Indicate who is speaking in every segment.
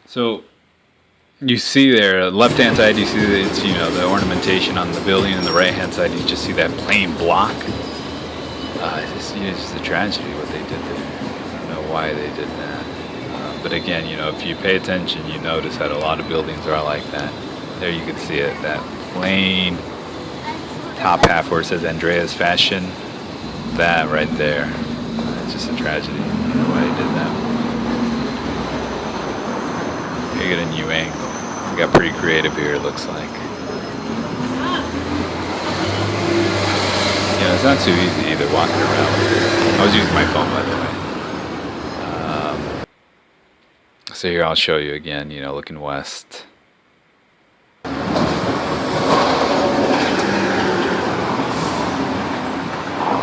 Speaker 1: So you see there, left-hand side, you see that it's, the ornamentation on the building, and the right-hand side, you just see that plain block. It's just a tragedy what they did there. I don't know why they did that. But again, if you pay attention, you notice that a lot of buildings are like that. There you can see it, that plain top half where it says Andrea's Fashion. That right there. It's just a tragedy. I don't know why they did that. You get a new angle. We got pretty creative here, it looks like. It's not too easy either walking around. I was using my phone, by the way. So here I'll show you again, looking west.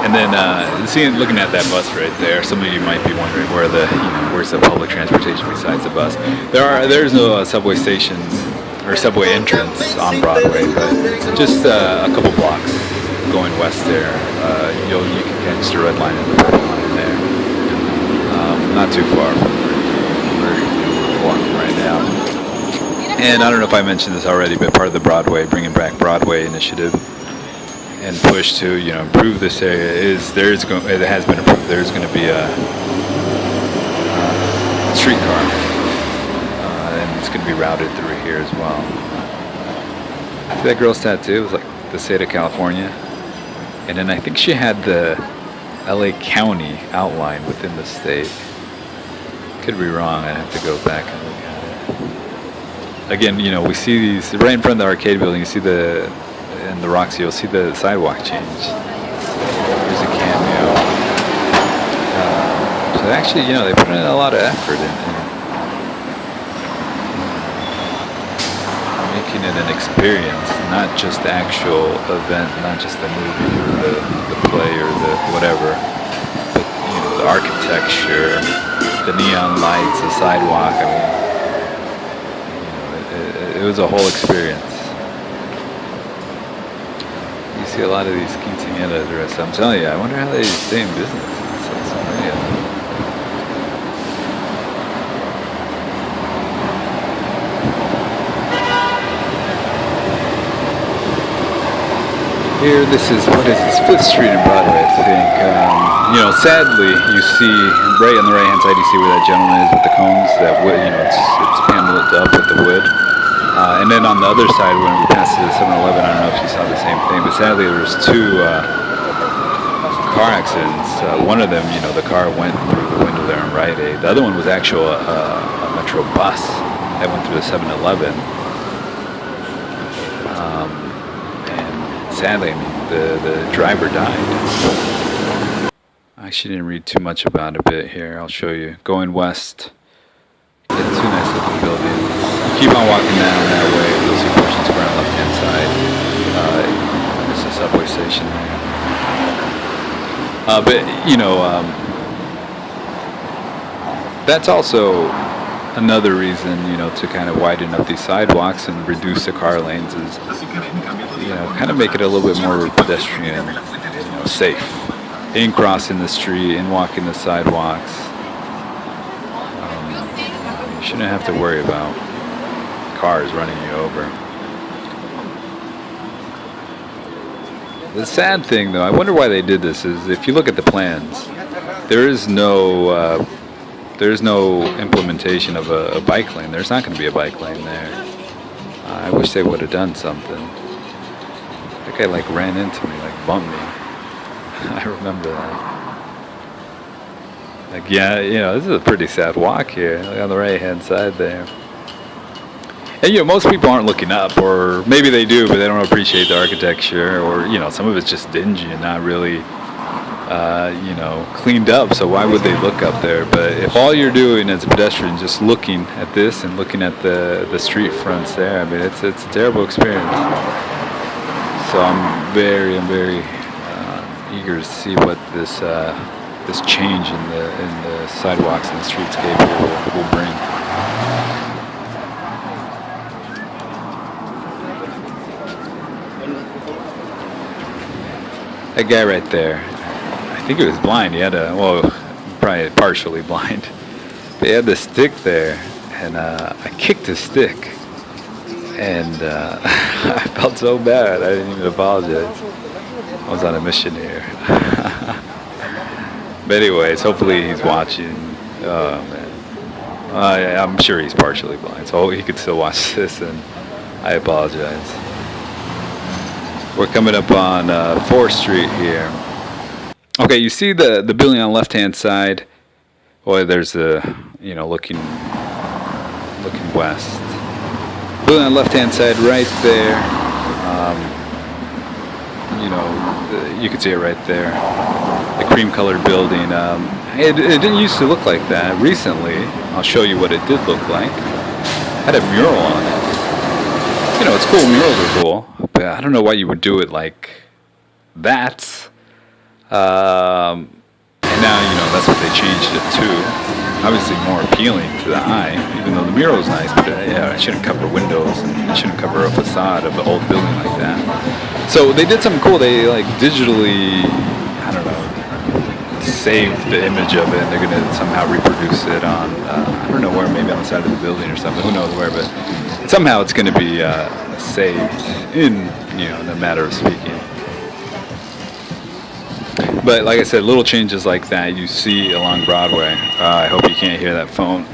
Speaker 1: And then looking at that bus right there, some of you might be wondering where's the public transportation besides the bus. There's no subway station or subway entrance on Broadway, but just a couple blocks going west there, you can catch the red line and the purple line there. Not too far from where we're walking right now. And I don't know if I mentioned this already, but part of the Broadway, Bringing Back Broadway initiative and push to improve this area it has been approved. There's going to be a streetcar, and it's going to be routed through here as well. See that girl's tattoo? It was like the state of California. And then I think she had the LA County outline within the state. Could be wrong. I'd have to go back and look at it. Again, we see these right in front of the arcade building. You see in the Roxy, you'll see the sidewalk change. There's a cameo. So actually, they put in a lot of effort in making it an experience, not just the actual event, not just the movie or the play or the whatever, but the architecture, the neon lights, the sidewalk. I mean, it was a whole experience. You see a lot of these quinceañeras dressed. I'm telling you, I wonder how they stay in business. It's like so many of them. Here, this is 5th Street and Broadway, I think. Sadly, you see right on the right-hand side, you see where that gentleman is with the cones. That wood, it's paneled up with the wood. And then on the other side, when we passed the 7-Eleven, I don't know if you saw the same thing, but sadly there was 2 car accidents. One of them, the car went through the window there on Rite Aid. The other one was actually a Metro bus that went through the 7-Eleven. Sadly, the driver died. I actually didn't read too much about it here. I'll show you. Going west, get 2 nice looking buildings. Keep on walking down that way. You'll see Pershing Square on the left-hand side. There's a subway station there. That's also another reason, to kind of widen up these sidewalks and reduce the car lanes is, kind of make it a little bit more pedestrian, safe. In crossing the street, in walking the sidewalks. You shouldn't have to worry about cars running you over. The sad thing, though, I wonder why they did this, is if you look at the plans, there is no implementation of a bike lane. There's not going to be a bike lane there. I wish they would have done something. That guy ran into me, bumped me. I remember that. This is a pretty sad walk here, on the right-hand side there. And most people aren't looking up, or maybe they do, but they don't appreciate the architecture, or some of it's just dingy and not really cleaned up, so why would they look up there? But if all you're doing as a pedestrian, just looking at this and looking at the street fronts there, I mean, it's a terrible experience. So I'm very eager to see what this change in the sidewalks and the streetscape here will bring. That guy right there, I think he was blind. He had probably partially blind. But he had the stick there, and I kicked his stick, and I felt so bad. I didn't even apologize. I was on a mission here. But anyways, hopefully he's watching. Oh man, I'm sure he's partially blind, so he could still watch this, and I apologize. We're coming up on 4th Street here. Okay, you see the building on the left-hand side. Well, there's looking west. Building on the left-hand side, right there. You can see it right there. The cream-colored building. It didn't used to look like that. Recently, I'll show you what it did look like. It had a mural on it. It's cool. Murals are cool, but I don't know why you would do it like that. And now, that's what they changed it to. Obviously more appealing to the eye, even though the mural is nice, but it shouldn't cover windows, and it shouldn't cover a facade of the old building like that. So they did something cool. They digitally, I don't know, saved the image of it, and they're going to somehow reproduce it on, I don't know where, maybe on the side of the building or something, who knows where, but somehow it's going to be saved in a matter of speaking. But like I said, little changes like that you see along Broadway. I hope you can't hear that phone.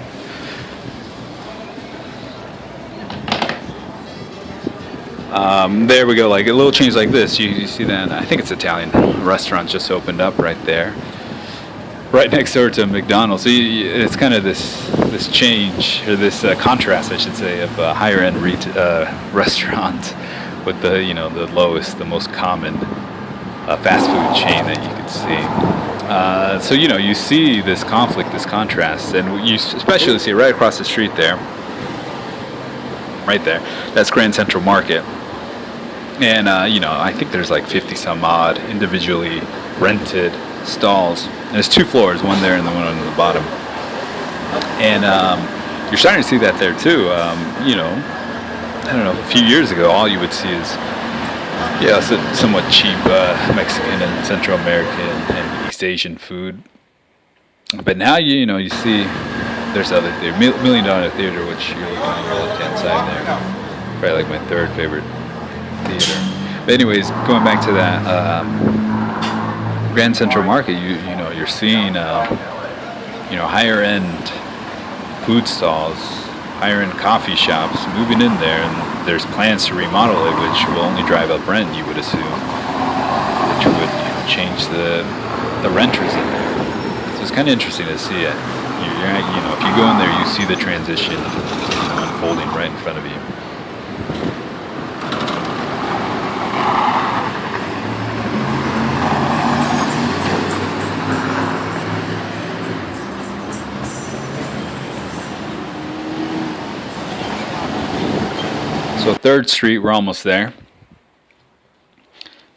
Speaker 1: There we go, like a little change like this. You see that, I think it's Italian restaurant just opened up right there. Right next door to McDonald's. So it's kind of this change, or this contrast, I should say, of a higher end restaurant with the lowest, the most common fast food chain that you could see. So you see this conflict, this contrast, and you especially see it right across the street there. Right there. That's Grand Central Market. And I think there's like 50 some odd individually rented stalls. And there's 2 floors, one there and the one on the bottom. And you're starting to see that there too. I don't know, a few years ago, all you would see is somewhat cheap Mexican and Central American and East Asian food. But now you see there's other theater, $1 Million Theater, which you're looking on your left-hand side there. Probably like my 3rd favorite theater. But anyways, going back to that Grand Central Market, you're seeing higher end food stalls, higher end coffee shops moving in there, and there's plans to remodel it, which will only drive up rent, you would assume, which would change the renters in there. So it's kind of interesting to see it. If you go in there, you see the transition unfolding right in front of you. So 3rd Street, we're almost there.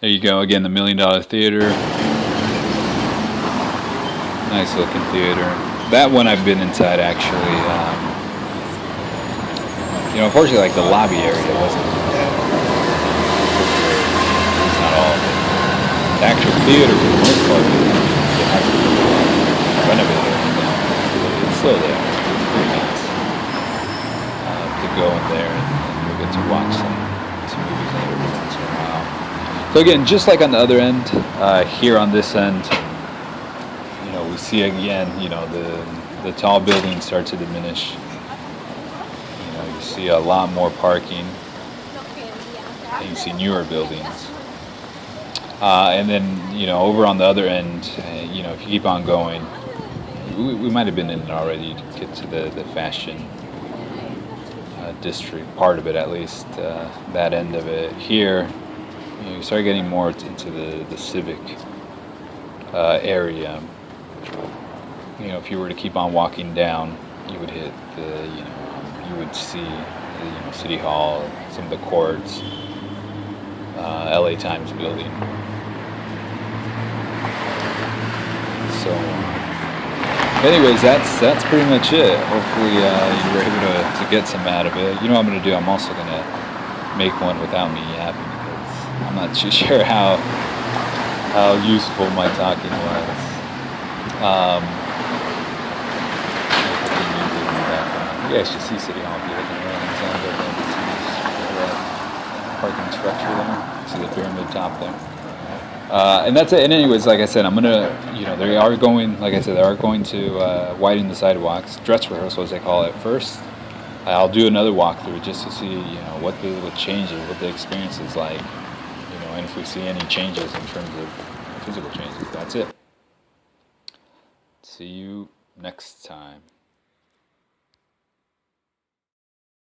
Speaker 1: There you go, again, the $1 Million Theater. Nice looking theater. That one I've been inside actually. Unfortunately, like the lobby area wasn't. It's not all of it. The actual theater, for the most part, it hasn't been renovated. It's still there. It's pretty nice to go in there and we'll get to watch some movies in there once in a while. So again, just like on the other end, here on this end, we see again, the tall buildings start to diminish. You see a lot more parking. And you see newer buildings. And then, over on the other end, if you keep on going, we might have been in it already to get to the fashion district, part of it at least, that end of it. Here, you start getting more into the civic area. If you were to keep on walking down, you would hit you would see the City Hall, some of the courts, LA Times building. So, anyways, that's pretty much it. Hopefully, you were able to get some out of it. You know what I'm going to do? I'm also going to make one without me yapping, because I'm not too sure how useful my talking was. You guys should see City Hall if you're looking around. It's kind of a parking structure there. See the pyramid top there. And that's it. And anyways, like I said, I'm gonna, they are going, like I said, they are going to widen the sidewalks, dress rehearsal as they call it first. I'll do another walkthrough just to see, what changes, what the experience is like, and if we see any changes in terms of physical changes. That's it. See you next time.